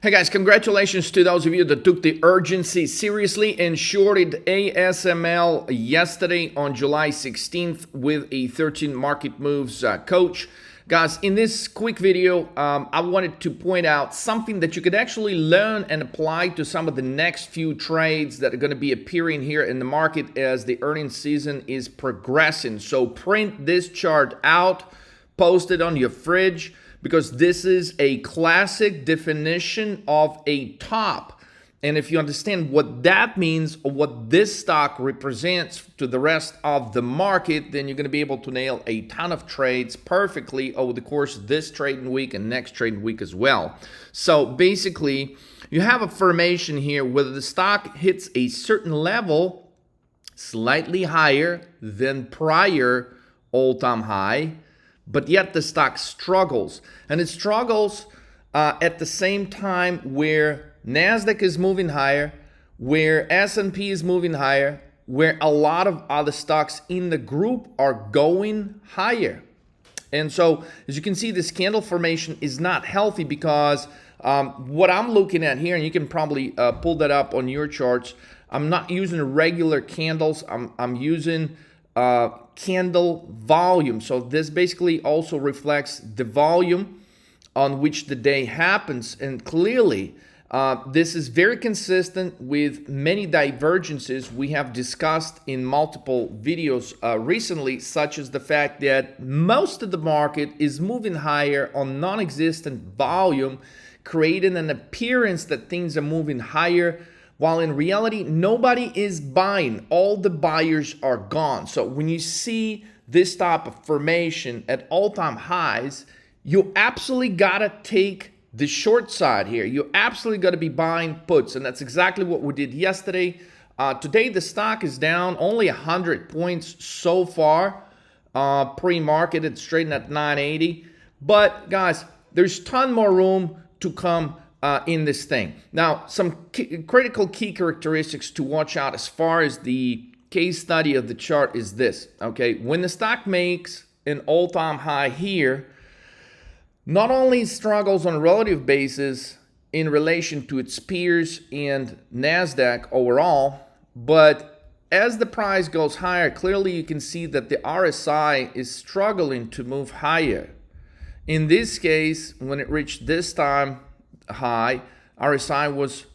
Hey guys, congratulations to those of you that took the urgency seriously and shorted Asml yesterday on July 16th with a 13 market moves coach. Guys, in this quick video, I wanted to point out something that you could actually learn and apply to some of the next few trades that are going to be appearing here in the market as the earnings season is progressing. So print this chart out, post it on your fridge, because this is a classic definition of a top. And if you understand what that means or what this stock represents to the rest of the market, then you're going to be able to nail a ton of trades perfectly over the course of this trading week and next trading week as well. So basically, you have a formation here where the stock hits a certain level slightly higher than prior all-time high, but yet the stock struggles. And it struggles at the same time where NASDAQ is moving higher, where S&P is moving higher, where a lot of other stocks in the group are going higher. And so, as you can see, this candle formation is not healthy because what I'm looking at here, and you can probably pull that up on your charts, I'm not using regular candles. I'm using candle volume. So this basically also reflects the volume on which the day happens. And clearly, this is very consistent with many divergences we have discussed in multiple videos recently, such as the fact that most of the market is moving higher on non-existent volume, creating an appearance that things are moving higher, while in reality, nobody is buying. All the buyers are gone. So when you see this type of formation at all-time highs, you absolutely gotta take the short side here. You absolutely gotta be buying puts, and that's exactly what we did yesterday. Today, the stock is down only 100 points so far. Pre-market, it's trading at 980. But guys, there's a ton more room to come in this thing. Now, some critical key characteristics to watch out as far as the case study of the chart is this, okay? When the stock makes an all-time high here, not only struggles on a relative basis in relation to its peers and NASDAQ overall, but as the price goes higher, clearly you can see that the RSI is struggling to move higher. In this case, when it reached this time high, RSI was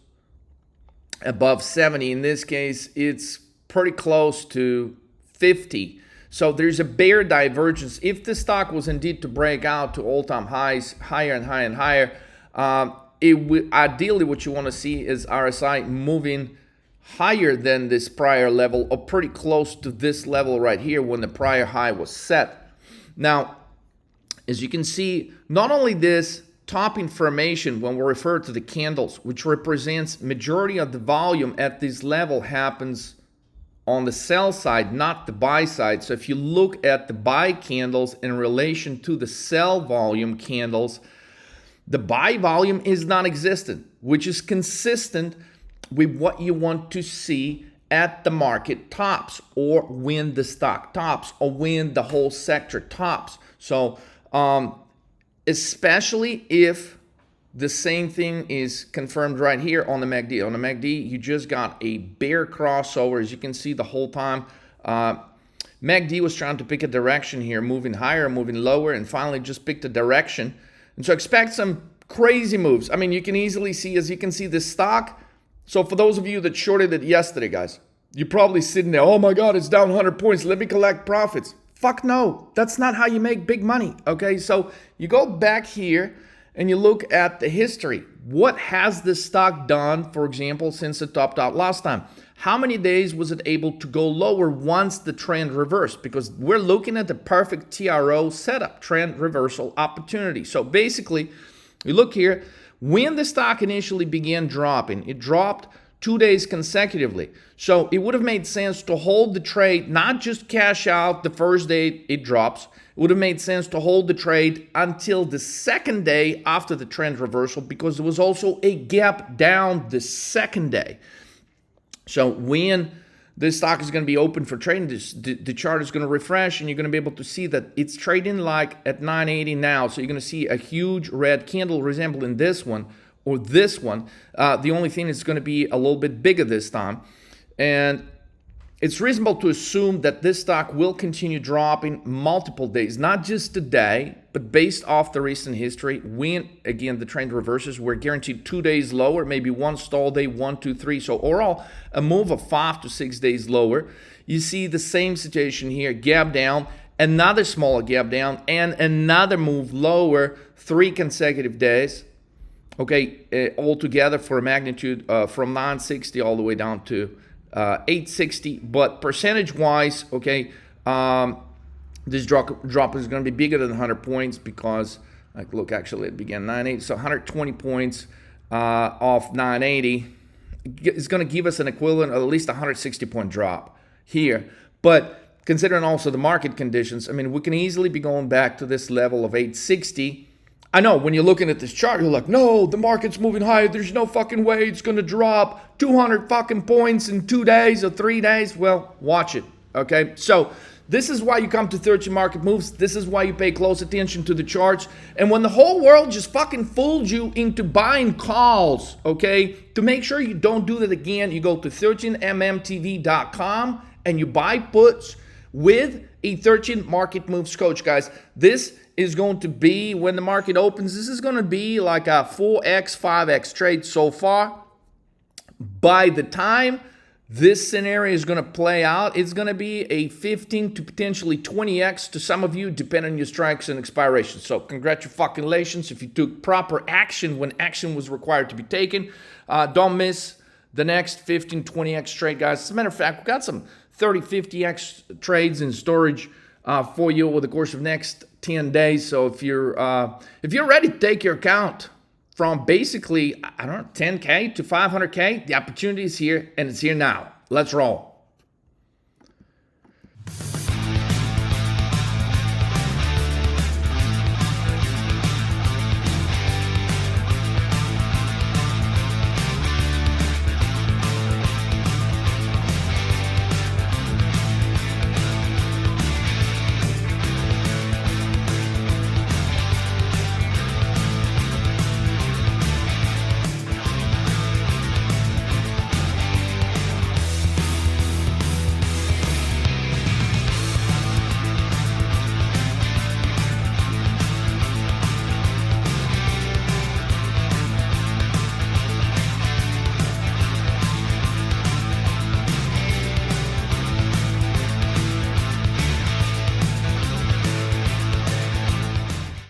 above 70. In this case, it's pretty close to 50. So there's a bear divergence. If the stock was indeed to break out to all-time highs, higher and higher and higher, ideally what you want to see is RSI moving higher than this prior level, or pretty close to this level right here when the prior high was set. Now, as you can see, not only this topping formation, when we refer to the candles, which represents majority of the volume at this level, happens on the sell side, not the buy side. So if you look at the buy candles in relation to the sell volume candles, the buy volume is non-existent, which is consistent with what you want to see at the market tops, or when the stock tops, or when the whole sector tops. So especially if the same thing is confirmed right here on the MACD. On the MACD, you just got a bear crossover, as you can see the whole time. MACD was trying to pick a direction here, moving higher, moving lower, and finally just picked a direction. And so expect some crazy moves. I mean, you can easily see, as you can see, this stock. So for those of you that shorted it yesterday, guys, you're probably sitting there, oh my God, it's down 100 points. Let me collect profits. Fuck no, that's not how you make big money, okay? So you go back here and you look at the history. What has this stock done, for example, since it topped out last time? How many days was it able to go lower once the trend reversed? Because we're looking at the perfect TRO setup, trend reversal opportunity. So basically, you look here, when the stock initially began dropping, it dropped 2 days consecutively. So it would have made sense to hold the trade, not just cash out the first day it drops. It would have made sense to hold the trade until the second day after the trend reversal, because there was also a gap down the second day. So when this stock is going to be open for trading, the chart is going to refresh, and you're going to be able to see that it's trading like at 980 now. So you're going to see a huge red candle resembling this one or this one. The only thing is going to be a little bit bigger this time. And it's reasonable to assume that this stock will continue dropping multiple days, not just today, but based off the recent history. When, again, the trend reverses, we're guaranteed 2 days lower, maybe one stall day, 1, 2, 3. So overall, a move of 5 to 6 days lower. You see the same situation here, gap down, another smaller gap down, and another move lower, 3 consecutive days. Okay, altogether for a magnitude from 960 all the way down to 860, but percentage-wise, okay, this drop is going to be bigger than 100 points because, like, look, actually it began 980, so 120 points off 980 is going to give us an equivalent of at least 160-point drop here. But considering also the market conditions, I mean, we can easily be going back to this level of 860. I know when you're looking at this chart, you're like, no, the market's moving higher. There's no fucking way it's going to drop 200 fucking points in 2 days or 3 days. Well, watch it, okay? So this is why you come to 13 Market Moves. This is why you pay close attention to the charts. And when the whole world just fucking fooled you into buying calls, okay, to make sure you don't do that again, you go to 13mmtv.com and you buy puts with a 13 Market Moves coach, guys. This is going to be, when the market opens, this is going to be like a 4x, 5x trade so far. By the time this scenario is going to play out, it's going to be a 15 to potentially 20x to some of you, depending on your strikes and expirations. So congratulations if you took proper action when action was required to be taken. Don't miss the next 15, 20x trade, guys. As a matter of fact, we've got some 30, 50x trades in storage for you over the course of next 10 days. So if you're ready to take your account from basically, I don't know, 10K to 500K, the opportunity is here and it's here now. Let's roll.